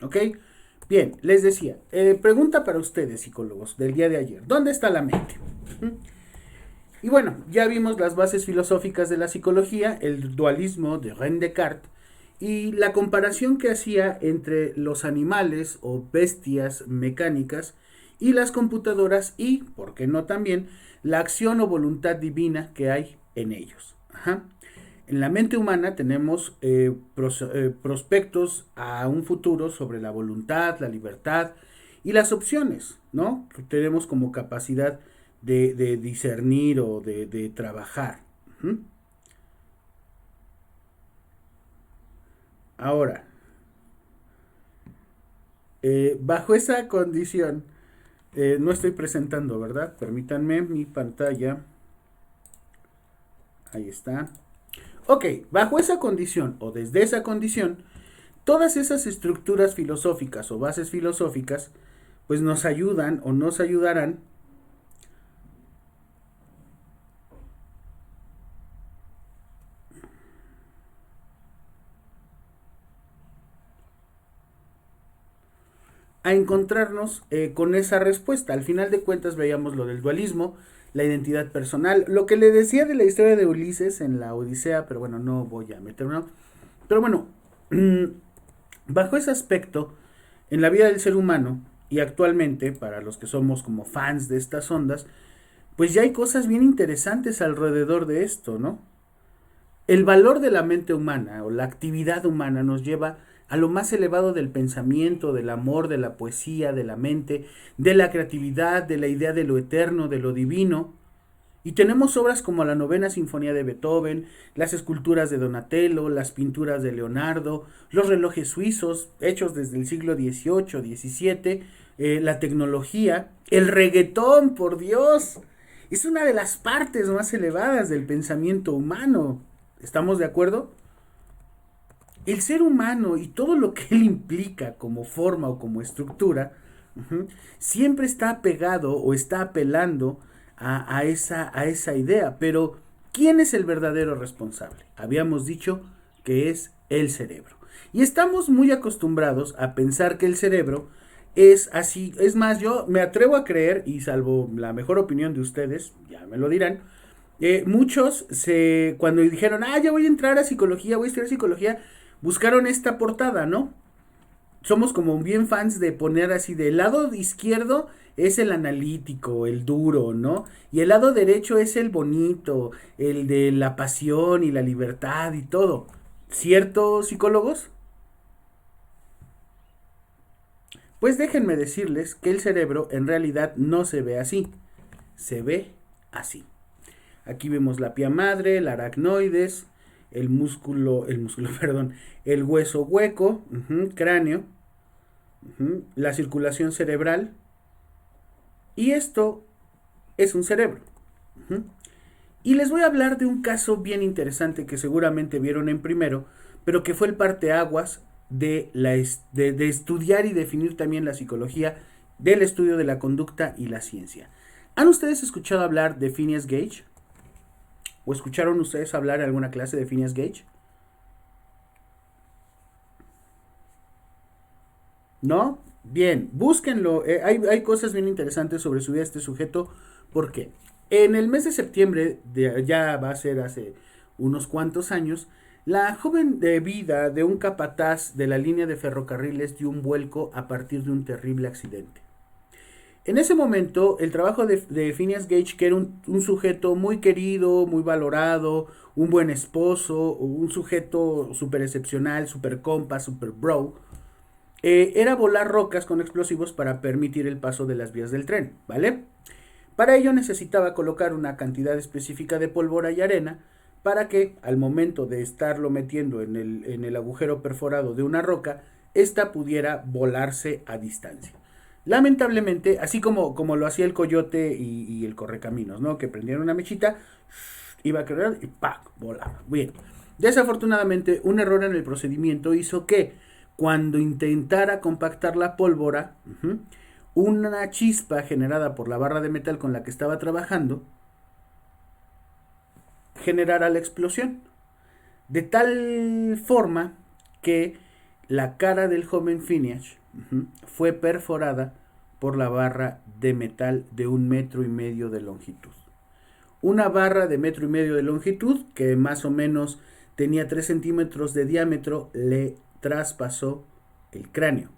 ¿Ok? Bien, les decía, pregunta para ustedes, psicólogos, del día de ayer. ¿Dónde está la mente? ¿Mm? Y bueno, ya vimos las bases filosóficas de la psicología, el dualismo de René Descartes y la comparación que hacía entre los animales o bestias mecánicas y las computadoras y, por qué no también, la acción o voluntad divina que hay en ellos. Ajá. En la mente humana tenemos prospectos a un futuro sobre la voluntad, la libertad y las opciones, ¿no? Que tenemos como capacidad de discernir o de trabajar. Ujú. Ahora, bajo esa condición, no estoy presentando, ¿verdad? Permítanme mi pantalla. Ahí está. Ok, bajo esa condición o desde esa condición, todas esas estructuras filosóficas o bases filosóficas, pues nos ayudan o nos ayudarán a encontrarnos con esa respuesta. Al final de cuentas veíamos lo del dualismo, la identidad personal, lo que le decía de la historia de Ulises en la Odisea, pero bueno, no voy a meterme. ¿No? Pero bueno, bajo ese aspecto, en la vida del ser humano, y actualmente, para los que somos como fans de estas ondas, pues ya hay cosas bien interesantes alrededor de esto, ¿no? El valor de la mente humana o la actividad humana nos lleva a lo más elevado del pensamiento, del amor, de la poesía, de la mente, de la creatividad, de la idea de lo eterno, de lo divino. Y tenemos obras como la Novena Sinfonía de Beethoven, las esculturas de Donatello, las pinturas de Leonardo, los relojes suizos hechos desde el siglo XVIII, XVII, la tecnología, el reggaetón, por Dios. Es una de las partes más elevadas del pensamiento humano. ¿Estamos de acuerdo? El ser humano y todo lo que él implica como forma o como estructura, siempre está apegado o está apelando a esa idea. Pero, ¿quién es el verdadero responsable? Habíamos dicho que es el cerebro. Y estamos muy acostumbrados a pensar que el cerebro es así. Es más, yo me atrevo a creer, y salvo la mejor opinión de ustedes, ya me lo dirán, muchos cuando dijeron, ya voy a entrar a psicología, voy a estudiar psicología, buscaron esta portada, ¿no? Somos como bien fans de poner así, del lado izquierdo es el analítico, el duro, ¿no? Y el lado derecho es el bonito, el de la pasión y la libertad y todo. ¿Cierto, psicólogos? Pues déjenme decirles que el cerebro en realidad no se ve así, se ve así. Aquí vemos la pía madre, el aracnoides, perdón, el hueso hueco, cráneo, la circulación cerebral, y esto es un cerebro. Y les voy a hablar de un caso bien interesante que seguramente vieron en primero, pero que fue el parteaguas de estudiar y definir también la psicología del estudio de la conducta y la ciencia. ¿Han ustedes escuchado hablar de Phineas Gage? ¿O escucharon ustedes hablar en alguna clase de Phineas Gage? ¿No? Bien, búsquenlo. Hay cosas bien interesantes sobre su vida este sujeto. ¿Por qué? En el mes de septiembre, ya va a ser hace unos cuantos años, la joven de vida de un capataz de la línea de ferrocarriles dio un vuelco a partir de un terrible accidente. En ese momento, el trabajo de Phineas Gage, que era un sujeto muy querido, muy valorado, un buen esposo, un sujeto súper excepcional, súper compa, súper bro, era volar rocas con explosivos para permitir el paso de las vías del tren, ¿vale? Para ello necesitaba colocar una cantidad específica de pólvora y arena para que al momento de estarlo metiendo en el agujero perforado de una roca, ésta pudiera volarse a distancia. Lamentablemente, así como lo hacía el coyote y el correcaminos, ¿no? Que prendían una mechita, iba a quedar y ¡pac! Volaba. Bien. Desafortunadamente, un error en el procedimiento hizo que cuando intentara compactar la pólvora, una chispa generada por la barra de metal con la que estaba trabajando generara la explosión. De tal forma que la cara del joven Phineas fue perforada por la barra de metal de 1,5 metros de longitud. Una barra de 1,5 metros de longitud, que más o menos tenía 3 centímetros de diámetro, le traspasó el cráneo.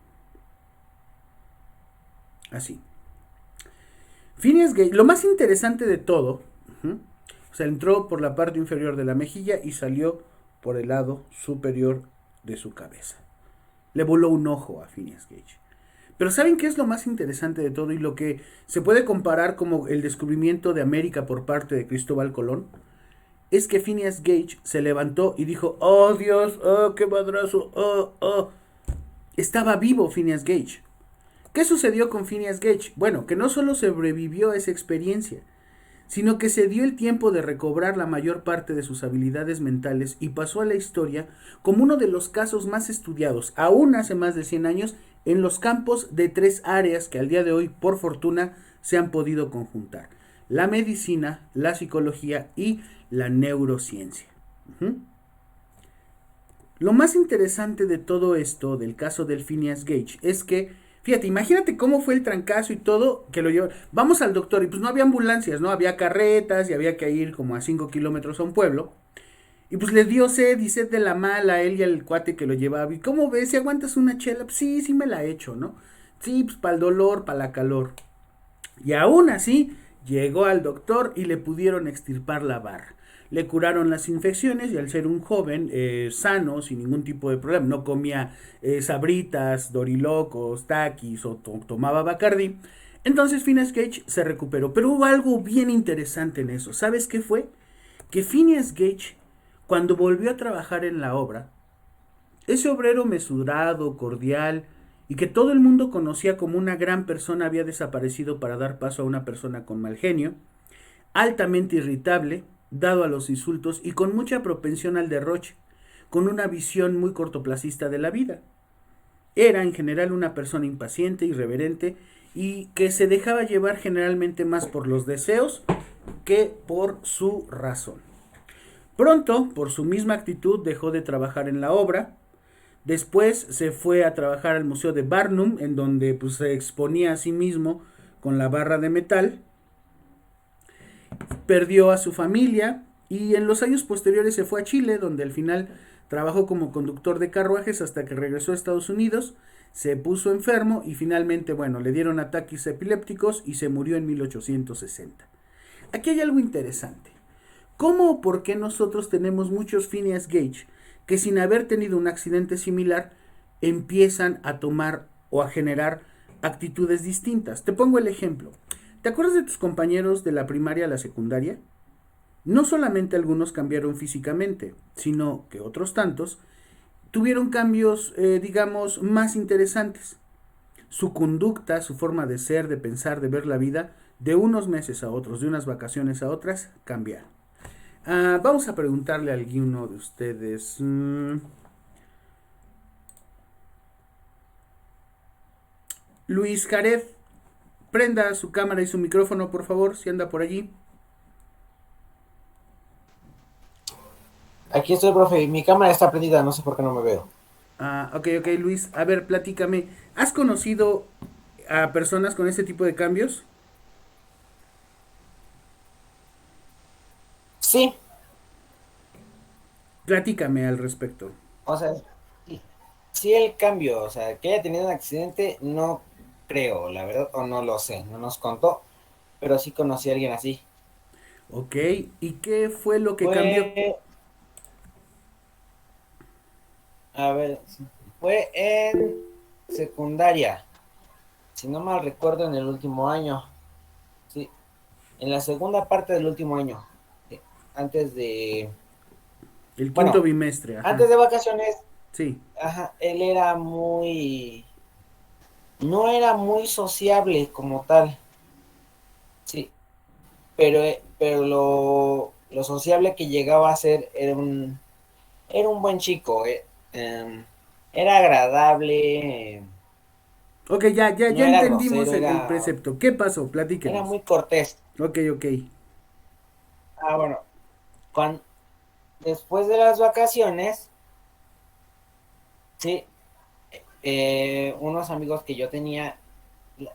Así. Phineas Gage, lo más interesante de todo, o sea, entró por la parte inferior de la mejilla y salió por el lado superior de su cabeza. Le voló un ojo a Phineas Gage. Pero ¿saben qué es lo más interesante de todo y lo que se puede comparar como el descubrimiento de América por parte de Cristóbal Colón? Es que Phineas Gage se levantó y dijo, oh Dios, oh qué madrazo, oh, oh. Estaba vivo Phineas Gage. ¿Qué sucedió con Phineas Gage? Bueno, que no solo sobrevivió a esa experiencia, sino que se dio el tiempo de recobrar la mayor parte de sus habilidades mentales y pasó a la historia como uno de los casos más estudiados, aún hace más de 100 años, en los campos de 3 áreas que al día de hoy, por fortuna, se han podido conjuntar: la medicina, la psicología y la neurociencia. Lo más interesante de todo esto, del caso del Phineas Gage, es que, fíjate, imagínate cómo fue el trancazo y todo, que lo llevó. Vamos al doctor, y pues no había ambulancias, ¿no? Había carretas y había que ir como a 5 kilómetros a un pueblo. Y pues le dio sed y sed de la mala a él y al cuate que lo llevaba. ¿Y cómo ves? ¿Si aguantas una chela? Pues sí, sí me la he hecho, ¿no? Sí, pues para el dolor, para la calor. Y aún así, llegó al doctor y le pudieron extirpar la barra. Le curaron las infecciones y al ser un joven sano, sin ningún tipo de problema, no comía sabritas, dorilocos, taquis o tomaba Bacardi. Entonces Phineas Gage se recuperó. Pero hubo algo bien interesante en eso. ¿Sabes qué fue? Que Phineas Gage, cuando volvió a trabajar en la obra, ese obrero mesurado, cordial y que todo el mundo conocía como una gran persona, había desaparecido para dar paso a una persona con mal genio, altamente irritable, dado a los insultos y con mucha propensión al derroche, con una visión muy cortoplacista de la vida. Era en general una persona impaciente, irreverente y que se dejaba llevar generalmente más por los deseos que por su razón. Pronto, por su misma actitud, dejó de trabajar en la obra. Después se fue a trabajar al Museo de Barnum, en donde pues, se exponía a sí mismo con la barra de metal. Perdió a su familia y en los años posteriores se fue a Chile, donde al final trabajó como conductor de carruajes hasta que regresó a Estados Unidos, se puso enfermo y finalmente, bueno, le dieron ataques epilépticos y se murió en 1860. Aquí hay algo interesante. ¿Cómo o por qué nosotros tenemos muchos Phineas Gage que sin haber tenido un accidente similar empiezan a tomar o a generar actitudes distintas? Te pongo el ejemplo. ¿Te acuerdas de tus compañeros de la primaria a la secundaria? No solamente algunos cambiaron físicamente, sino que otros tantos tuvieron cambios, digamos, más interesantes. Su conducta, su forma de ser, de pensar, de ver la vida, de unos meses a otros, de unas vacaciones a otras, cambiaron. Vamos a preguntarle a alguno de ustedes. Luis Jared, prenda su cámara y su micrófono, por favor, si anda por allí. Aquí estoy, profe. Mi cámara está prendida, no sé por qué no me veo. Ok, Luis. A ver, platícame. ¿Has conocido a personas con este tipo de cambios? Sí, Platícame al respecto. o sea, sí el cambio, o sea, que haya tenido un accidente, no creo, la verdad, o no lo sé, no nos contó, pero sí conocí a alguien así. Ok, ¿y qué fue lo que cambió? Fue, a ver, fue en secundaria, si no mal recuerdo, en el último año, sí, en la segunda parte del último año, sí, antes de, El quinto bueno, bimestre, ajá. antes de vacaciones, Sí. ajá, él era no era muy sociable como tal, sí, pero lo sociable que llegaba a ser era un buen chico, era agradable, Ok, ya no era entendimos grosero, el precepto. ¿Qué pasó? era Platíquenos. muy cortés. Ok. Bueno, cuando, después de las vacaciones, sí, unos amigos que yo tenía,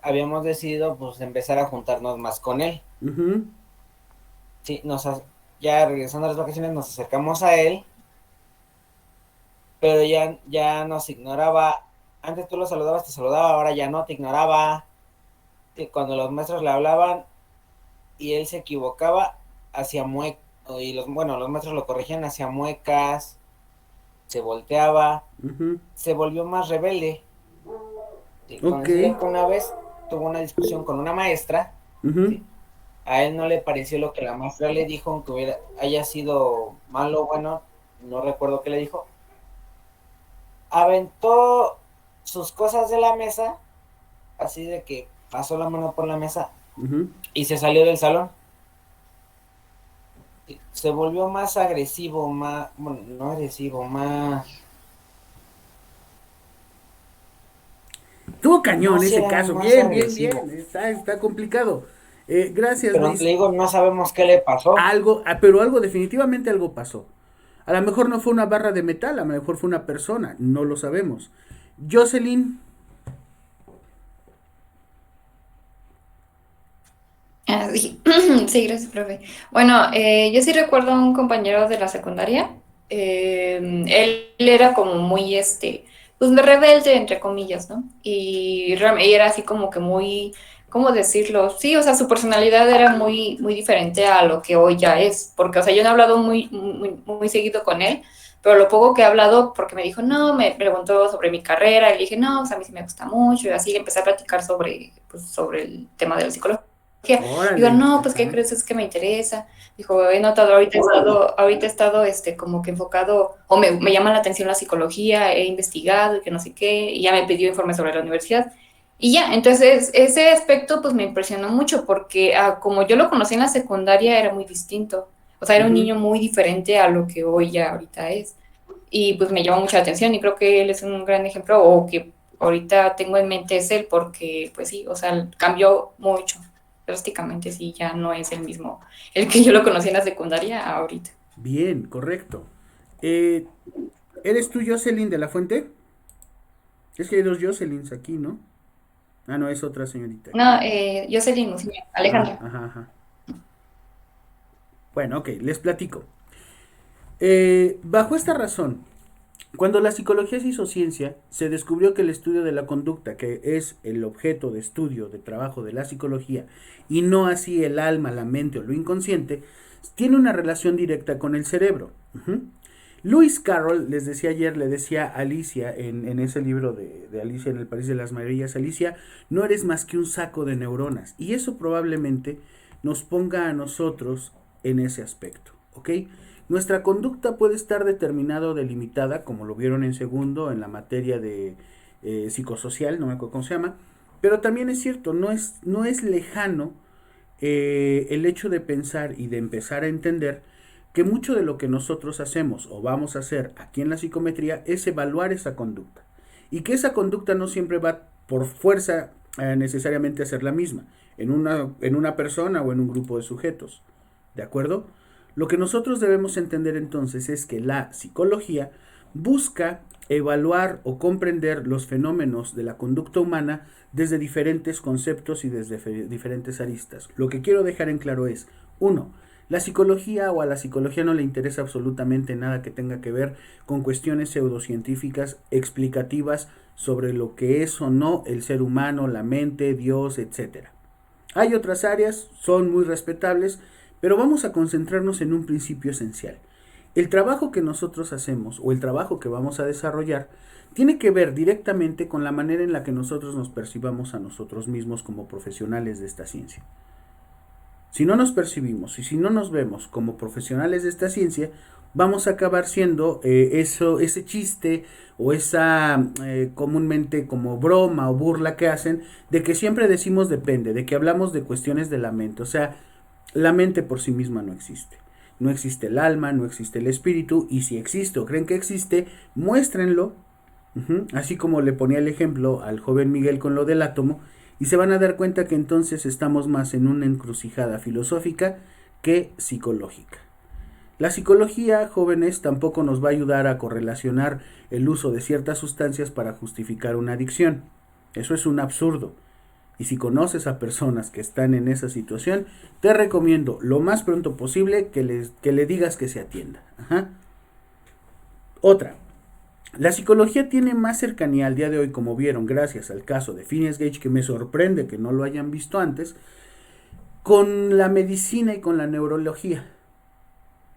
habíamos decidido pues empezar a juntarnos más con él. Ujú. Sí, ya regresando a las vacaciones nos acercamos a él, pero ya nos ignoraba. Antes tú lo saludabas, te saludaba, ahora ya no, te ignoraba. Y cuando los maestros le hablaban y él se equivocaba, hacía muecas, y los maestros lo corregían, hacía muecas, se volteaba, Ujú. se volvió más rebelde. Sí, con Ok. decirle que una vez tuvo una discusión con una maestra, Ujú. ¿sí? A él no le pareció lo que la maestra le dijo, aunque haya sido malo o bueno, no recuerdo qué le dijo. Aventó sus cosas de la mesa, así de que pasó la mano por la mesa Ujú. y se salió del salón. Se volvió más agresivo, más, bueno, no agresivo, más, Tuvo no cañón si ese era caso. más Bien, bien, bien. agresivo, Está complicado. Gracias, pero le Luis. digo, no sabemos qué le pasó. Pero algo, definitivamente algo pasó. A lo mejor no fue una barra de metal, a lo mejor fue una persona, no lo sabemos. Jocelyn. Ah, sí. Sí, gracias, profe. Bueno, yo sí recuerdo a un compañero de la secundaria. Él era como muy, pues rebelde, entre comillas, ¿no? Y era así como que muy, ¿cómo decirlo? Sí, o sea, su personalidad era muy, muy diferente a lo que hoy ya es. Porque, o sea, yo no he hablado muy seguido con él, pero lo poco que he hablado, porque me dijo, no, me preguntó sobre mi carrera, y le dije, no, o sea, a mí sí me gusta mucho, y así empecé a platicar sobre, pues, sobre el tema de la psicología. Digo, Órale. no, pues, ¿qué Ajá. crees? Es que me interesa. Dijo, he notado, ahorita he estado, como que enfocado, o me llama la atención la psicología, he investigado y que no sé qué, y ya me pidió informes sobre la universidad. Y ya, entonces ese aspecto pues me impresionó mucho porque como yo lo conocí en la secundaria era muy distinto. O sea, era un Ujú. niño muy diferente a lo que hoy ya ahorita es. Y pues me llama mucha atención y creo que él es un gran ejemplo o que ahorita tengo en mente es él porque pues sí, o sea, cambió mucho drásticamente, sí, ya no es el mismo, el que yo lo conocí en la secundaria ahorita. Bien, correcto. Eh, ¿Eres tú Jocelyn de la Fuente? Es que hay dos Jocelyn's aquí, ¿no? Ah, no, es otra señorita. No, Jocelyn Musiño, Ah, Alejandra. ajá, ajá. Bueno, ok, les platico. Bajo esta razón, cuando la psicología se hizo ciencia, se descubrió que el estudio de la conducta, que es el objeto de estudio, de trabajo de la psicología, y no así el alma, la mente o lo inconsciente, tiene una relación directa con el cerebro. Ujú. Lewis Carroll, les decía ayer, le decía a Alicia en ese libro de Alicia en el País de las Maravillas, Alicia, no eres más que un saco de neuronas. Y eso probablemente nos ponga a nosotros en ese aspecto, ¿ok? Nuestra conducta puede estar determinada o delimitada, como lo vieron en segundo, en la materia de psicosocial, no me acuerdo cómo se llama, pero también es cierto, no es lejano el hecho de pensar y de empezar a entender que mucho de lo que nosotros hacemos o vamos a hacer aquí en la psicometría es evaluar esa conducta. Y que esa conducta no siempre va por fuerza necesariamente a ser la misma en una persona o en un grupo de sujetos. ¿De acuerdo? Lo que nosotros debemos entender entonces es que la psicología busca evaluar o comprender los fenómenos de la conducta humana desde diferentes conceptos y desde diferentes aristas. Lo que quiero dejar en claro es, uno, la psicología o a la psicología no le interesa absolutamente nada que tenga que ver con cuestiones pseudocientíficas explicativas sobre lo que es o no el ser humano, la mente, Dios, etcétera. Hay otras áreas, son muy respetables, pero vamos a concentrarnos en un principio esencial. El trabajo que nosotros hacemos o el trabajo que vamos a desarrollar tiene que ver directamente con la manera en la que nosotros nos percibamos a nosotros mismos como profesionales de esta ciencia. Si no nos percibimos y si no nos vemos como profesionales de esta ciencia, vamos a acabar siendo ese chiste o esa comúnmente como broma o burla que hacen de que siempre decimos depende, de que hablamos de cuestiones de la mente. O sea, la mente por sí misma no existe. No existe el alma, no existe el espíritu, y si existe o creen que existe, muéstrenlo. Así como le ponía el ejemplo al joven Miguel con lo del átomo, y se van a dar cuenta que entonces estamos más en una encrucijada filosófica que psicológica. La psicología, jóvenes, tampoco nos va a ayudar a correlacionar el uso de ciertas sustancias para justificar una adicción. Eso es un absurdo. Y si conoces a personas que están en esa situación, te recomiendo lo más pronto posible que le digas que se atienda. Ajá. Otra, la psicología tiene más cercanía al día de hoy, como vieron, gracias al caso de Phineas Gage, que me sorprende que no lo hayan visto antes, con la medicina y con la neurología.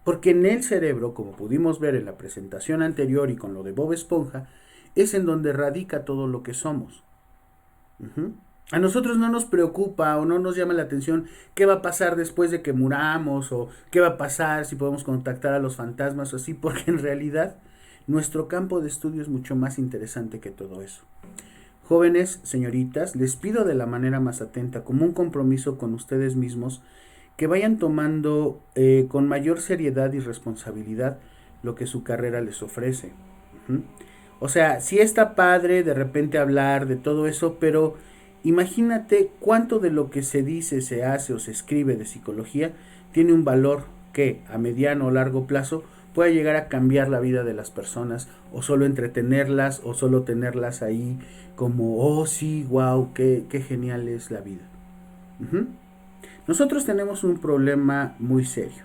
Porque en el cerebro, como pudimos ver en la presentación anterior y con lo de Bob Esponja, es en donde radica todo lo que somos. Ujú. A nosotros no nos preocupa o no nos llama la atención qué va a pasar después de que muramos o qué va a pasar si podemos contactar a los fantasmas o así, porque en realidad nuestro campo de estudio es mucho más interesante que todo eso. Jóvenes, señoritas, les pido de la manera más atenta, como un compromiso con ustedes mismos, que vayan tomando con mayor seriedad y responsabilidad lo que su carrera les ofrece. Ujú. O sea, sí está padre de repente hablar de todo eso, pero imagínate cuánto de lo que se dice, se hace o se escribe de psicología tiene un valor que a mediano o largo plazo puede llegar a cambiar la vida de las personas o solo entretenerlas o solo tenerlas ahí como, oh sí, wow, qué genial es la vida. Ujú. Nosotros tenemos un problema muy serio.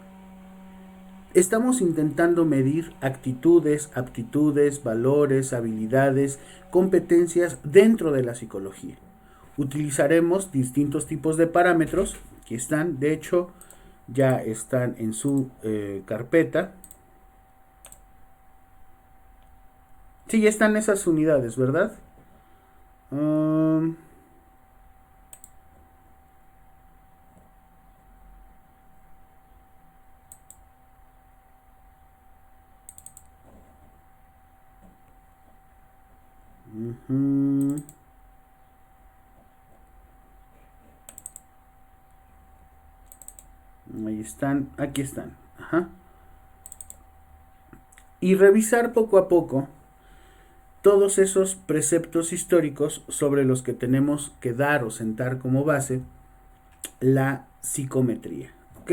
Estamos intentando medir actitudes, aptitudes, valores, habilidades, competencias dentro de la psicología. Utilizaremos distintos tipos de parámetros que están, de hecho, ya están en su carpeta. Sí, ya están esas unidades, ¿verdad? Um, ujú. Ahí están, aquí están. Ajá. Y revisar poco a poco todos esos preceptos históricos sobre los que tenemos que dar o sentar como base la psicometría. ¿Ok?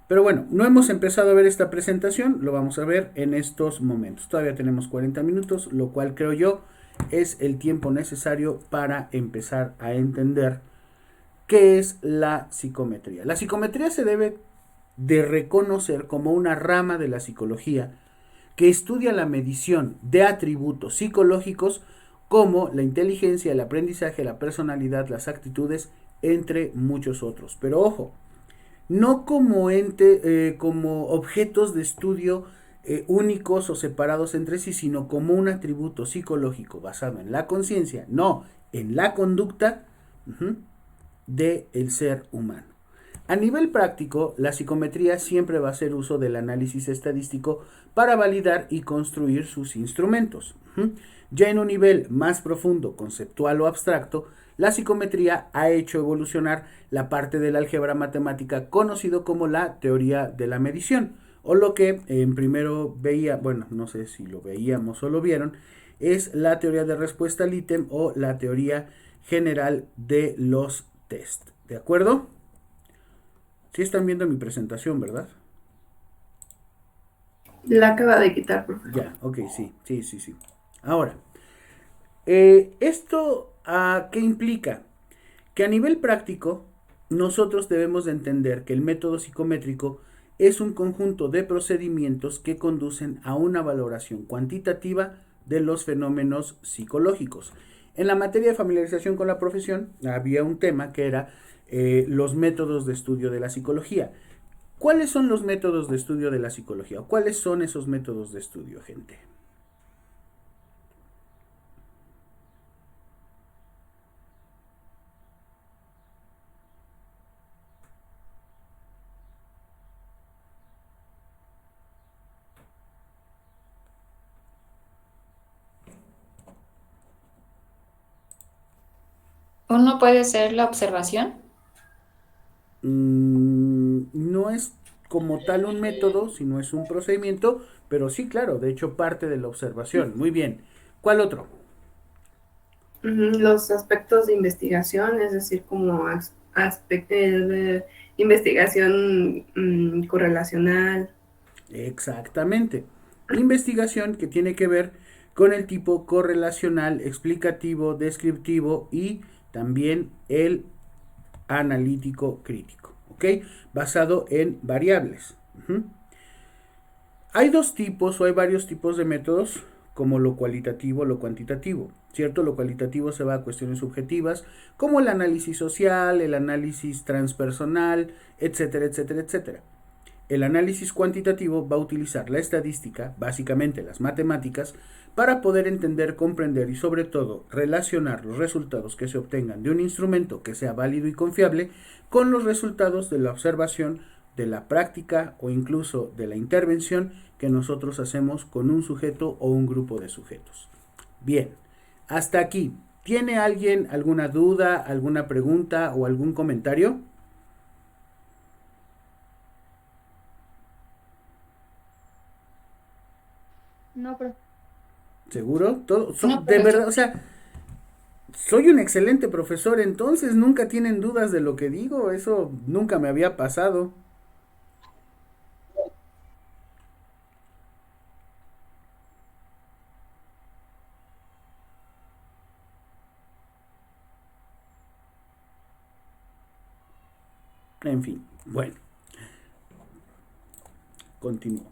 Pero bueno, no hemos empezado a ver esta presentación, lo vamos a ver en estos momentos. Todavía tenemos 40 minutos, lo cual creo yo es el tiempo necesario para empezar a entender qué es la psicometría. La psicometría se debe de reconocer como una rama de la psicología que estudia la medición de atributos psicológicos como la inteligencia, el aprendizaje, la personalidad, las actitudes, entre muchos otros. Pero ojo, no como como objetos de estudio únicos o separados entre sí, sino como un atributo psicológico basado en la conciencia, no en la conducta del ser humano. A nivel práctico, la psicometría siempre va a hacer uso del análisis estadístico para validar y construir sus instrumentos. Ya en un nivel más profundo, conceptual o abstracto, la psicometría ha hecho evolucionar la parte de la álgebra matemática conocido como la teoría de la medición, o lo que en primero veía, bueno, no sé si lo veíamos o lo vieron, es la teoría de respuesta al ítem o la teoría general de los test. ¿De acuerdo? Sí están viendo mi presentación, ¿verdad? La acaba de quitar, por favor. Ya, ok, sí. Ahora, ¿esto qué implica? Que a nivel práctico, nosotros debemos de entender que el método psicométrico es un conjunto de procedimientos que conducen a una valoración cuantitativa de los fenómenos psicológicos. En la materia de familiarización con la profesión había un tema que era los métodos de estudio de la psicología. ¿Cuáles son los métodos de estudio de la psicología? ¿Cuáles son esos métodos de estudio, gente? Uno puede ser la observación. No es como tal un método, sino es un procedimiento, pero sí, claro, de hecho parte de la observación. Muy bien. ¿Cuál otro? Los aspectos de investigación, es decir, como aspectos de investigación correlacional. Exactamente. Investigación que tiene que ver con el tipo correlacional, explicativo, descriptivo y también el analítico crítico, ¿ok? Basado en variables. Ujú. Hay dos tipos o hay varios tipos de métodos, como lo cualitativo, lo cuantitativo, ¿cierto? Lo cualitativo se va a cuestiones subjetivas, como el análisis social, el análisis transpersonal, etcétera, etcétera, etcétera. El análisis cuantitativo va a utilizar la estadística, básicamente las matemáticas, para poder entender, comprender y sobre todo relacionar los resultados que se obtengan de un instrumento que sea válido y confiable con los resultados de la observación, de la práctica o incluso de la intervención que nosotros hacemos con un sujeto o un grupo de sujetos. Bien, hasta aquí. ¿Tiene alguien alguna duda, alguna pregunta o algún comentario? No, pero ¿Seguro? Todo, No, de pero verdad, o sea, soy un excelente profesor, entonces nunca tienen dudas de lo que digo, eso nunca me había pasado. En fin, bueno, continúo.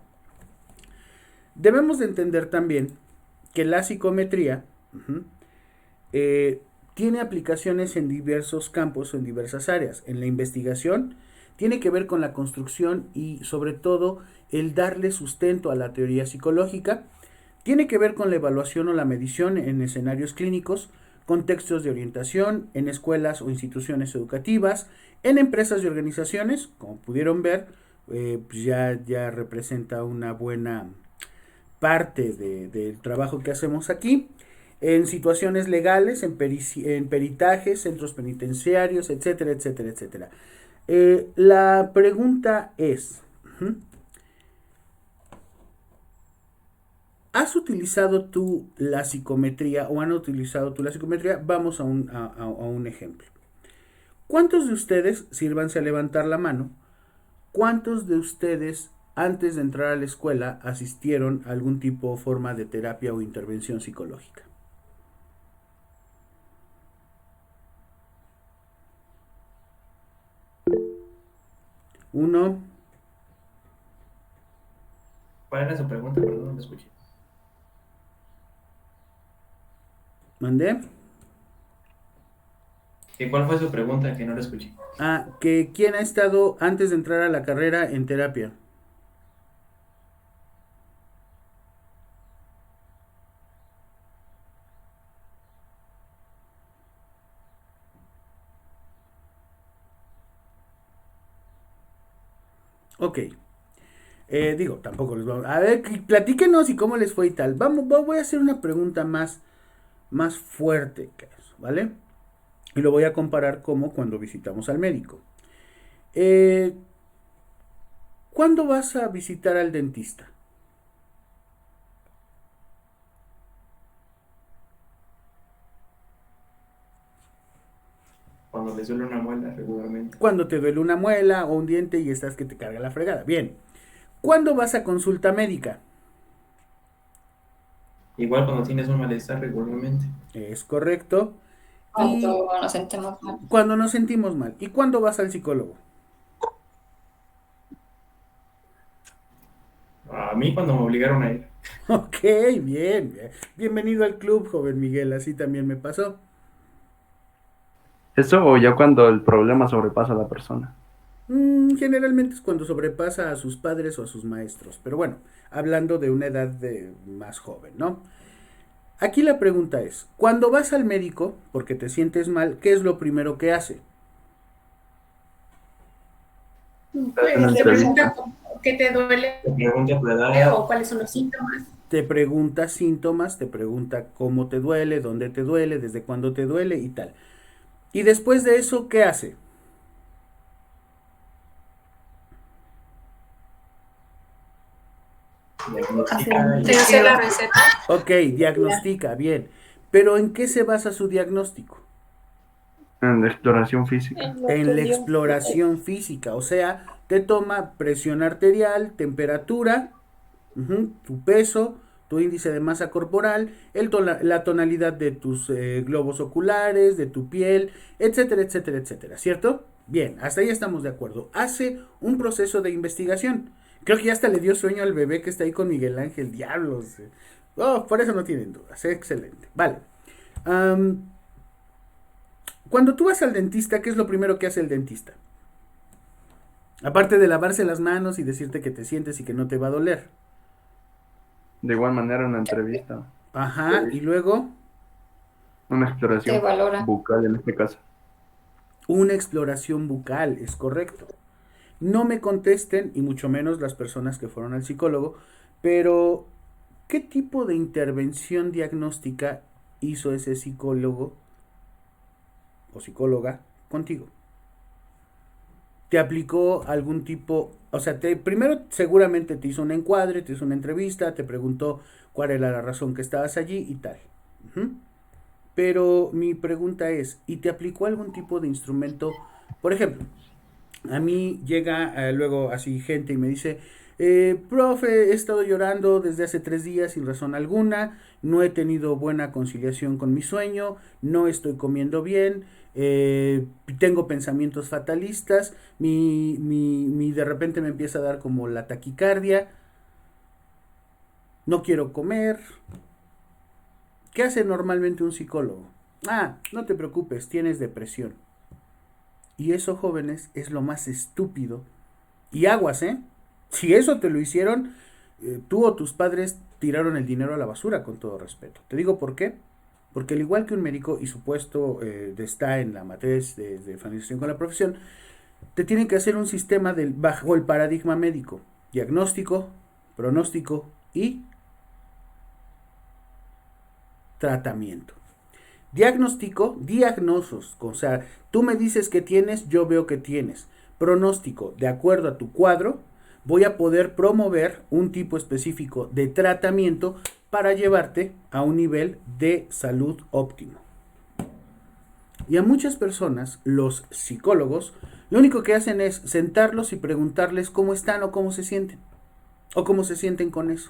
Debemos de entender también que la psicometría tiene aplicaciones en diversos campos o en diversas áreas. En la investigación tiene que ver con la construcción y sobre todo el darle sustento a la teoría psicológica. Tiene que ver con la evaluación o la medición en escenarios clínicos, contextos de orientación, en escuelas o instituciones educativas, en empresas y organizaciones, como pudieron ver, pues ya representa una buena parte del trabajo que hacemos aquí, en situaciones legales, en peritajes, centros penitenciarios, etcétera, etcétera, etcétera. La pregunta es, ¿has utilizado tú la psicometría o han utilizado tú la psicometría? Vamos a un ejemplo. ¿Cuántos de ustedes, sírvanse a levantar la mano, cuántos de ustedes antes de entrar a la escuela asistieron a algún tipo o forma de terapia o intervención psicológica? Uno. ¿Cuál era su pregunta? Perdón, no me escuché. ¿Mandé? ¿Y cuál fue su pregunta? Que no la escuché. Que ¿quién ha estado antes de entrar a la carrera en terapia? Ok. Digo, tampoco les vamos. A ver, platíquenos y cómo les fue y tal. Voy a hacer una pregunta más fuerte que eso, ¿vale? Y lo voy a comparar como cuando visitamos al médico. ¿Cuándo vas a visitar al dentista? Cuando les duele una muela regularmente. Cuando te duele una muela o un diente y estás que te carga la fregada. Bien. ¿Cuándo vas a consulta médica? Igual cuando tienes un malestar regularmente. Es correcto. Y Cuando nos sentimos mal. cuando nos sentimos mal. ¿Y cuándo vas al psicólogo? A mí cuando me obligaron a ir. Ok, bien. Bienvenido al club, joven Miguel. Así también me pasó. Eso o ya cuando el problema sobrepasa a la persona. Generalmente es cuando sobrepasa a sus padres o a sus maestros. Pero bueno, hablando de una edad más joven, ¿no? Aquí la pregunta es, cuando vas al médico porque te sientes mal, ¿qué es lo primero que hace? pues te pregunta qué te duele Te pregunta tu edad. o cuáles son los síntomas. Te pregunta síntomas, te pregunta cómo te duele, dónde te duele, desde cuándo te duele y tal. Y después de eso, ¿qué hace? Diagnostica Te hace la receta. Ok, diagnostica, bien. Pero ¿en qué se basa su diagnóstico? En la exploración física. En la exploración física, o sea, te toma presión arterial, temperatura, tu peso, tu índice de masa corporal, la tonalidad de tus globos oculares, de tu piel, etcétera, etcétera, etcétera, ¿cierto? Bien, hasta ahí estamos de acuerdo. Hace un proceso de investigación. Creo que ya hasta le dio sueño al bebé que está ahí con Miguel Ángel, diablos. Oh, por eso no tienen dudas, excelente. Vale. Cuando tú vas al dentista, ¿qué es lo primero que hace el dentista? Aparte de lavarse las manos y decirte que te sientes y que no te va a doler. De igual manera, una entrevista, Ajá, y luego una Te exploración valora. bucal en este caso. una exploración bucal, es correcto. No me contesten, y mucho menos las personas que fueron al psicólogo, pero ¿qué tipo de intervención diagnóstica hizo ese psicólogo o psicóloga contigo? ¿Te aplicó algún tipo, o sea, primero seguramente te hizo un encuadre, te hizo una entrevista, te preguntó cuál era la razón que estabas allí y tal? Ujú. Pero mi pregunta es, ¿y te aplicó algún tipo de instrumento? Por ejemplo, a mí llega luego así gente y me dice, profe, he estado llorando desde hace 3 días sin razón alguna, no he tenido buena conciliación con mi sueño, no estoy comiendo bien, tengo pensamientos fatalistas, de repente me empieza a dar como la taquicardia, no quiero comer. ¿Qué hace normalmente un psicólogo? No te preocupes, tienes depresión. Y eso, jóvenes, es lo más estúpido. Y aguas, ¿eh? Si eso te lo hicieron, tú o tus padres tiraron el dinero a la basura, con todo respeto. Te digo por qué. Porque al igual que un médico, y su puesto está en la materia de familiarización con la profesión, te tienen que hacer un sistema bajo el paradigma médico. Diagnóstico, pronóstico y tratamiento. Diagnóstico, diagnosos, o sea, tú me dices que tienes, yo veo que tienes. Pronóstico, de acuerdo a tu cuadro, voy a poder promover un tipo específico de tratamiento para llevarte a un nivel de salud óptimo. Y a muchas personas, los psicólogos, lo único que hacen es sentarlos y preguntarles cómo están o cómo se sienten, o cómo se sienten con eso.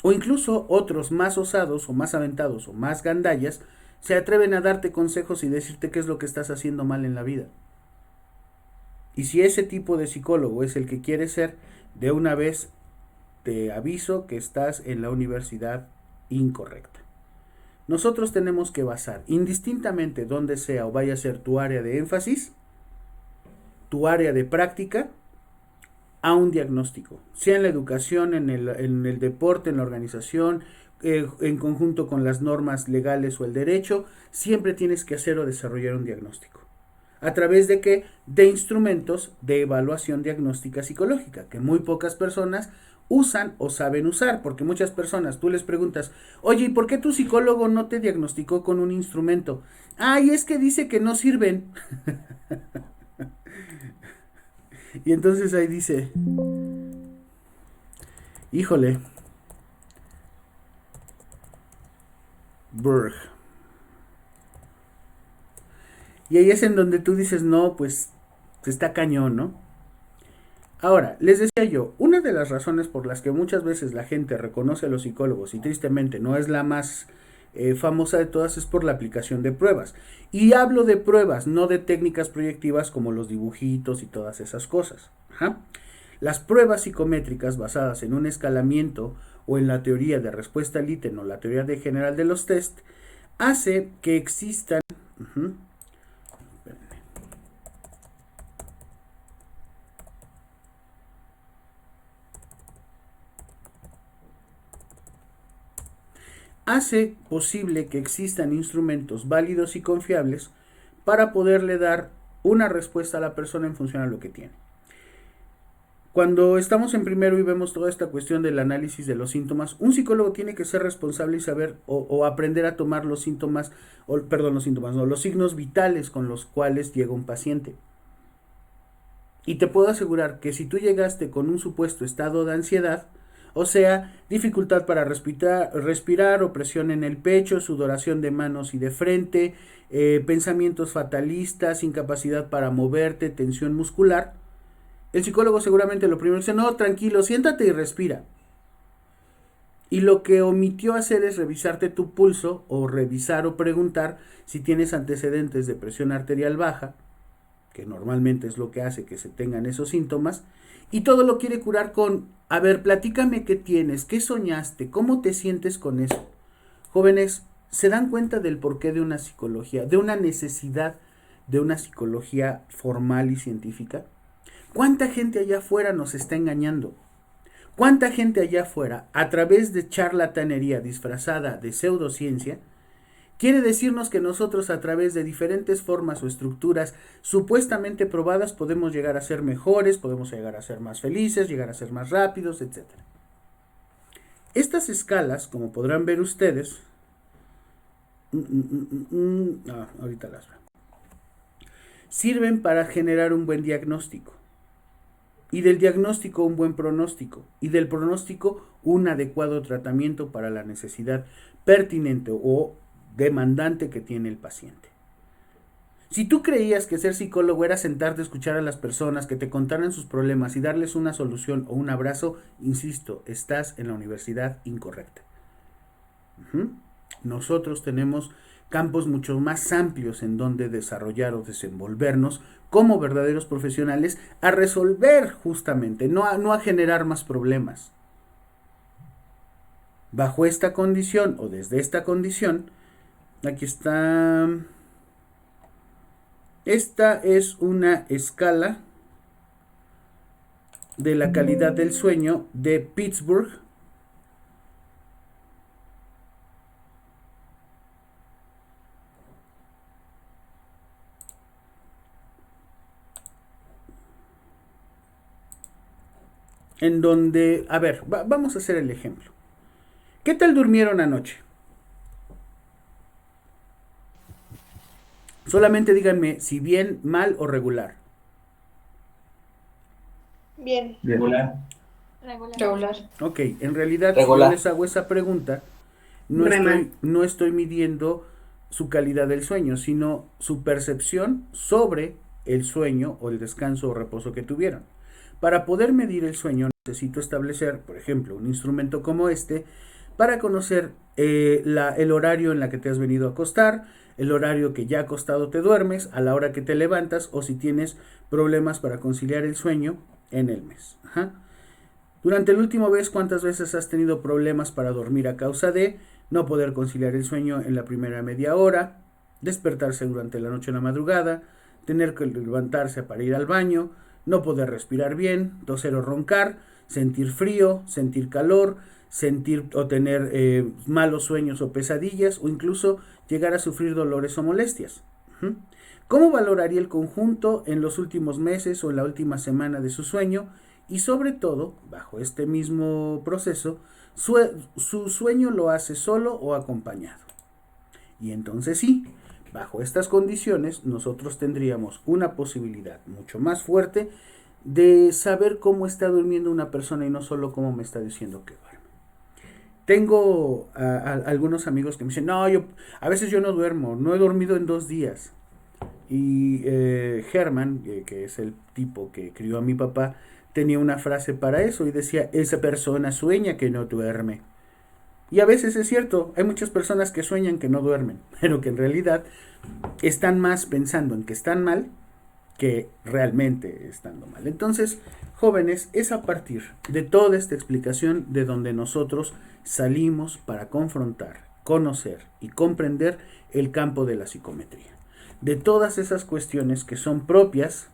O incluso otros más osados o más aventados o más gandallas se atreven a darte consejos y decirte qué es lo que estás haciendo mal en la vida. Y si ese tipo de psicólogo es el que quieres ser, de una vez te aviso que estás en la universidad incorrecta. Nosotros tenemos que basar, indistintamente donde sea o vaya a ser tu área de énfasis, tu área de práctica, a un diagnóstico, sea en la educación, en el deporte, en la organización, en conjunto con las normas legales o el derecho, siempre tienes que hacer o desarrollar un diagnóstico. ¿A través de qué? De instrumentos de evaluación diagnóstica psicológica, que muy pocas personas usan o saben usar, porque muchas personas, tú les preguntas, oye, ¿y por qué tu psicólogo no te diagnosticó con un instrumento? Y es que dice que no sirven. Y entonces ahí dice, híjole, Berg. Y ahí es en donde tú dices, no, pues está cañón, ¿no? Ahora, les decía yo, una de las razones por las que muchas veces la gente reconoce a los psicólogos y tristemente no es la más famosa de todas es por la aplicación de pruebas. Y hablo de pruebas, no de técnicas proyectivas como los dibujitos y todas esas cosas. Ajá. Las pruebas psicométricas basadas en un escalamiento o en la teoría de respuesta Litten o la teoría de general de los test hace que existan... hace posible que existan instrumentos válidos y confiables para poderle dar una respuesta a la persona en función a lo que tiene. Cuando estamos en primero y vemos toda esta cuestión del análisis de los síntomas, un psicólogo tiene que ser responsable y saber o aprender a tomar los síntomas, los signos vitales con los cuales llega un paciente. Y te puedo asegurar que si tú llegaste con un supuesto estado de ansiedad, o sea, dificultad para respirar, opresión en el pecho, sudoración de manos y de frente, pensamientos fatalistas, incapacidad para moverte, tensión muscular, El psicólogo seguramente lo primero dice, no, tranquilo, siéntate y respira. Y lo que omitió hacer es revisarte tu pulso o revisar o preguntar si tienes antecedentes de presión arterial baja, que normalmente es lo que hace que se tengan esos síntomas, y todo lo quiere curar con, a ver, platícame qué tienes, qué soñaste, cómo te sientes con eso. Jóvenes, ¿se dan cuenta del porqué de una psicología, de una necesidad de una psicología formal y científica? ¿Cuánta gente allá afuera nos está engañando? ¿Cuánta gente allá afuera, a través de charlatanería disfrazada de pseudociencia, quiere decirnos que nosotros a través de diferentes formas o estructuras supuestamente probadas podemos llegar a ser mejores, podemos llegar a ser más felices, llegar a ser más rápidos, etc.? Estas escalas, como podrán ver ustedes, ahorita las veo, sirven para generar un buen diagnóstico. Y del diagnóstico un buen pronóstico, y del pronóstico un adecuado tratamiento para la necesidad pertinente o demandante que tiene el paciente. Si tú creías que ser psicólogo era sentarte a escuchar a las personas, que te contaran sus problemas y darles una solución o un abrazo, insisto, estás en la universidad incorrecta. Nosotros tenemos campos mucho más amplios en donde desarrollar o desenvolvernos como verdaderos profesionales a resolver justamente, no a generar más problemas. Bajo esta condición o desde esta condición, aquí está, esta es una escala de la calidad del sueño de Pittsburgh. En donde, a ver, vamos a hacer el ejemplo. ¿Qué tal durmieron anoche? Solamente díganme si bien, mal o regular. Bien. Regular. Regular. Ok, en realidad Regular. si yo les hago esa pregunta, no estoy midiendo su calidad del sueño, sino su percepción sobre el sueño o el descanso o reposo que tuvieron. Para poder medir el sueño necesito establecer, por ejemplo, un instrumento como este para conocer el horario en la que te has venido a acostar, el horario que ya acostado te duermes, a la hora que te levantas o si tienes problemas para conciliar el sueño en el mes. Durante el último mes, ¿cuántas veces has tenido problemas para dormir a causa de no poder conciliar el sueño en la primera media hora, despertarse durante la noche en la madrugada, tener que levantarse para ir al baño, no poder respirar bien, toser o roncar, sentir frío, sentir calor, sentir o tener malos sueños o pesadillas o incluso llegar a sufrir dolores o molestias? ¿Cómo valoraría el conjunto en los últimos meses o en la última semana de su sueño? Y sobre todo, bajo este mismo proceso, su sueño lo hace solo o acompañado. Y entonces sí, bajo estas condiciones nosotros tendríamos una posibilidad mucho más fuerte de saber cómo está durmiendo una persona y no solo cómo me está diciendo que duerme. Tengo algunos amigos que me dicen, no, a veces yo no duermo, no he dormido en 2 días. Y Herman, que es el tipo que crió a mi papá, tenía una frase para eso y decía, esa persona sueña que no duerme. Y a veces es cierto, hay muchas personas que sueñan que no duermen, pero que en realidad están más pensando en que están mal que realmente estando mal. Entonces, jóvenes, es a partir de toda esta explicación de donde nosotros salimos para confrontar, conocer y comprender el campo de la psicometría. De todas esas cuestiones que son propias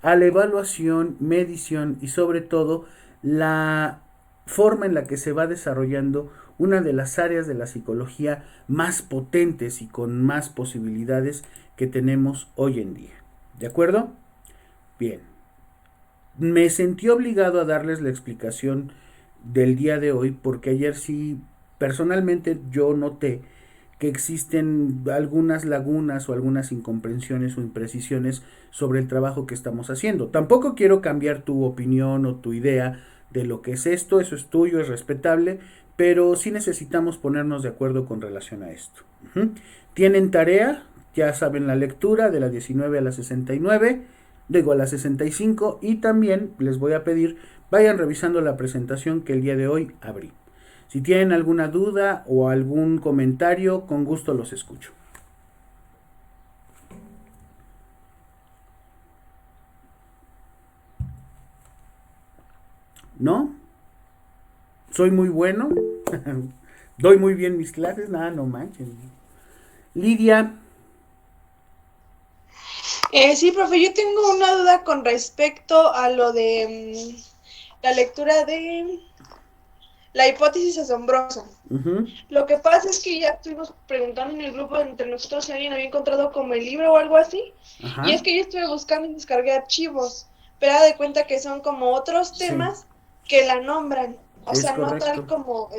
a la evaluación, medición y sobre todo la forma en la que se va desarrollando una de las áreas de la psicología más potentes y con más posibilidades que tenemos hoy en día. ¿De acuerdo? Bien. Me sentí obligado a darles la explicación del día de hoy porque ayer sí, personalmente yo noté que existen algunas lagunas o algunas incomprensiones o imprecisiones sobre el trabajo que estamos haciendo. Tampoco quiero cambiar tu opinión o tu idea de lo que es esto, eso es tuyo, es respetable, pero sí necesitamos ponernos de acuerdo con relación a esto. Tienen tarea, ya saben la lectura de la 19 a la 69, digo a las 65, y también les voy a pedir vayan revisando la presentación que el día de hoy abrí. Si tienen alguna duda o algún comentario, con gusto los escucho. ¿No? Soy muy bueno. Doy muy bien mis clases. Nada, no manches. Lidia. Sí, profe, yo tengo una duda con respecto a lo de la lectura de la hipótesis asombrosa. Lo que pasa es que ya estuvimos preguntando en el grupo entre nosotros si alguien había encontrado como el libro o algo así. Ajá. Y es que yo estuve buscando y descargué archivos, pero da de cuenta que son como otros temas que la nombran. O Es sea, correcto. no tal como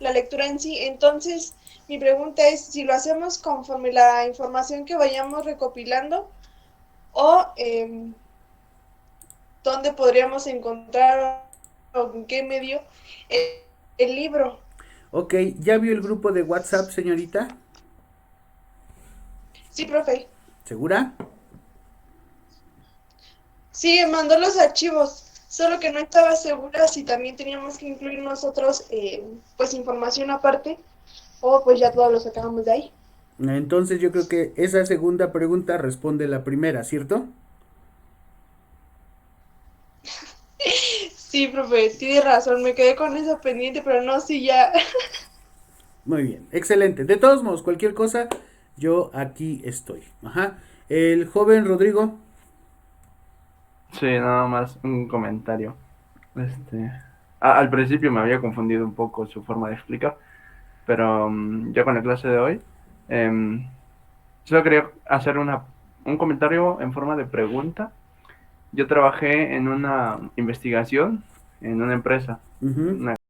la lectura en sí. Entonces, mi pregunta es si lo hacemos conforme la información que vayamos recopilando o dónde podríamos encontrar o en qué medio el libro. Ok, ¿ya vio el grupo de WhatsApp, señorita? Sí, profe. ¿Segura? Sí, mandó los archivos, solo que no estaba segura si también teníamos que incluir nosotros pues información aparte o pues ya todos lo sacábamos de ahí. Entonces yo creo que esa segunda pregunta responde la primera, ¿cierto? Sí, profe, tiene razón, me quedé con eso pendiente, pero no, sí, ya. Muy bien, excelente. De todos modos, cualquier cosa, yo aquí estoy. Ajá. El joven Rodrigo. Sí, nada más un comentario. Al principio me había confundido un poco su forma de explicar, pero ya con la clase de hoy, solo quería hacer un comentario en forma de pregunta. Yo trabajé en una investigación en una empresa, Ujú. una